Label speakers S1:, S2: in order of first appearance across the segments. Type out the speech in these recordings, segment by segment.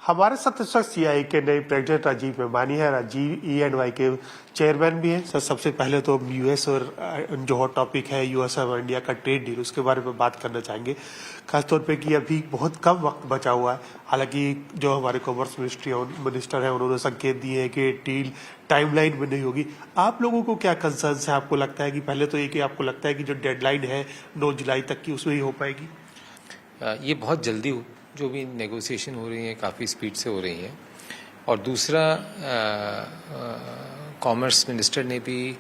S1: हमारे साथ इस वक्त सीआई के नए प्रेसिडेंट राजीव मेहमानी है। राजीव EY के चेयरमैन भी हैं। सर, सबसे पहले तो यूएस और जो हॉट टॉपिक है यूएस और इंडिया का ट्रेड डील, उसके बारे में बात करना चाहेंगे, खासतौर पे कि अभी बहुत कम वक्त बचा हुआ है। हालांकि जो हमारे कॉमर्स मिनिस्टर हैं उन्होंने संकेत दिए हैं कि डील टाइमलाइन में नहीं होगी। आप लोगों को क्या कंसर्न है? आपको लगता है कि पहले तो ये कि आपको लगता है कि जो डेडलाइन है 9 जुलाई तक की, उसमें ही हो पाएगी?
S2: ये बहुत जल्दी जो भी नेगोशिएशन हो रही है काफ़ी स्पीड से हो रही है। और दूसरा, कॉमर्स मिनिस्टर ने भी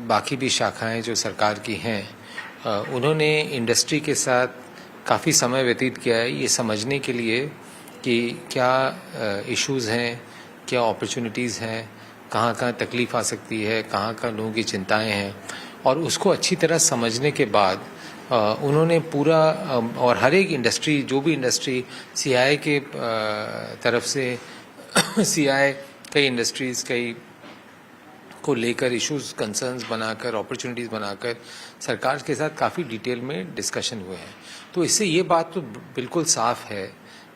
S2: बाकी भी शाखाएं जो सरकार की हैं उन्होंने इंडस्ट्री के साथ काफ़ी समय व्यतीत किया है ये समझने के लिए कि क्या इश्यूज़ हैं, क्या अपॉर्चुनिटीज़ हैं, कहाँ कहाँ तकलीफ़ आ सकती है, कहाँ कहाँ लोगों की चिंताएं हैं, और उसको अच्छी तरह समझने के बाद उन्होंने पूरा और हर एक इंडस्ट्री, जो भी इंडस्ट्री सीआई के तरफ से सीआई कई इंडस्ट्रीज़ कई को लेकर इश्यूज कंसर्न्स बनाकर अपॉर्चुनिटीज़ बनाकर सरकार के साथ काफ़ी डिटेल में डिस्कशन हुए हैं। तो इससे ये बात तो बिल्कुल साफ है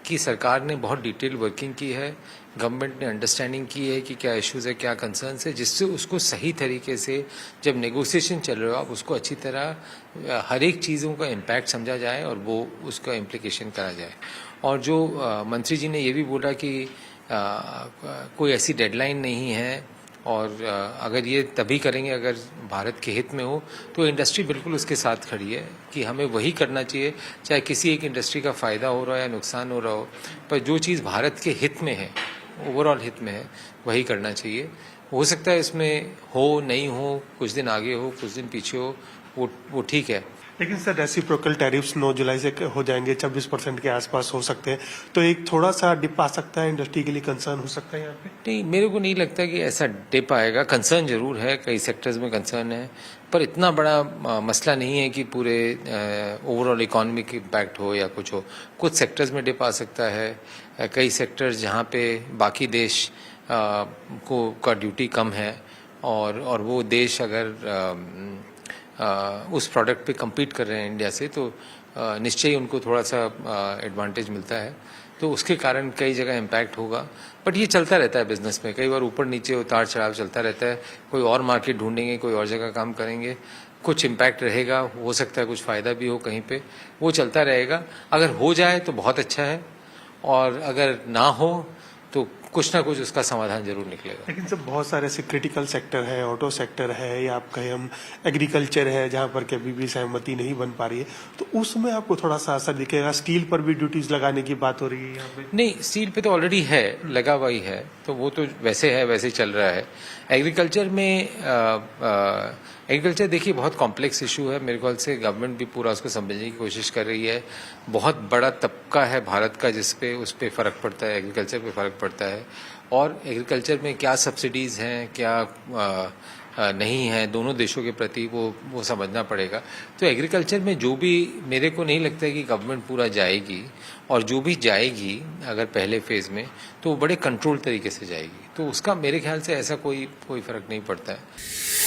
S2: कि सरकार ने बहुत डिटेल वर्किंग की है, गवर्नमेंट ने अंडरस्टैंडिंग की है कि क्या इश्यूज़ है, क्या कंसर्न्स है, जिससे उसको सही तरीके से जब नेगोशिएशन चल रहा हो उसको अच्छी तरह हर एक चीज़ों का इम्पैक्ट समझा जाए और वो उसका इम्प्लीकेशन करा जाए। और जो मंत्री जी ने ये भी बोला कि कोई ऐसी डेडलाइन नहीं है, और अगर ये तभी करेंगे अगर भारत के हित में हो, तो इंडस्ट्री बिल्कुल उसके साथ खड़ी है कि हमें वही करना चाहिए, चाहे किसी एक इंडस्ट्री का फ़ायदा हो रहा है या नुकसान हो रहा हो, पर जो चीज़ भारत के हित में है, ओवरऑल हित में है, वही करना चाहिए। हो सकता है इसमें हो नहीं हो, कुछ दिन आगे हो कुछ दिन पीछे हो, वो ठीक है।
S1: लेकिन सर, रेसिप्रोकल टैरिफ्स 9 जुलाई से हो जाएंगे, 26% के आसपास हो सकते हैं, तो एक थोड़ा सा डिप आ सकता है, इंडस्ट्री के लिए कंसर्न हो सकता है यहाँ पे?
S2: नहीं, मेरे को नहीं लगता कि ऐसा डिप आएगा। कंसर्न जरूर है, कई सेक्टर्स में कंसर्न है, पर इतना बड़ा मसला नहीं है कि पूरे ओवरऑल इकोनॉमिक इम्पैक्ट हो या कुछ हो। कुछ सेक्टर्स में डिप आ सकता है, कई सेक्टर्स जहाँ पे बाकी देश का ड्यूटी कम है और वो देश अगर उस प्रोडक्ट पे compete कर रहे हैं इंडिया से, तो निश्चय ही उनको थोड़ा सा एडवांटेज मिलता है, तो उसके कारण कई जगह इम्पैक्ट होगा। बट ये चलता रहता है बिजनेस में, कई बार ऊपर नीचे उतार चढ़ाव चलता रहता है। कोई और मार्केट ढूंढेंगे, कोई और जगह काम करेंगे, कुछ इम्पैक्ट रहेगा, हो सकता है कुछ फ़ायदा भी हो कहीं पे, वो चलता रहेगा। अगर हो जाए तो बहुत अच्छा है, और अगर ना हो तो कुछ ना कुछ उसका समाधान जरूर निकलेगा।
S1: लेकिन सब बहुत सारे ऐसे क्रिटिकल सेक्टर है, ऑटो सेक्टर है, या आप कहें हम एग्रीकल्चर है, जहाँ पर के अभी भी सहमति नहीं बन पा रही है, तो उसमें आपको थोड़ा सा असर दिखेगा। स्टील पर भी ड्यूटीज लगाने की बात हो रही है यहाँ पे।
S2: नहीं, स्टील पे तो ऑलरेडी है, लगा हुआ ही है, तो वो तो वैसे है, वैसे चल रहा है। एग्रीकल्चर में एग्रीकल्चर देखिए बहुत कॉम्प्लेक्स इशू है। मेरे ख्याल से गवर्नमेंट भी पूरा उसको समझने की कोशिश कर रही है। बहुत बड़ा तबका है भारत का जिस पे उस पे फ़र्क पड़ता है, एग्रीकल्चर पे फ़र्क पड़ता है, और एग्रीकल्चर में क्या सब्सिडीज़ हैं, क्या नहीं है दोनों देशों के प्रति, वो समझना पड़ेगा। तो एग्रीकल्चर में जो भी, मेरे को नहीं लगता है कि गवर्नमेंट पूरा जाएगी, और जो भी जाएगी अगर पहले फेज़ में, तो वो बड़े कंट्रोल तरीके से जाएगी, तो उसका मेरे ख्याल से ऐसा कोई फ़र्क नहीं पड़ता है।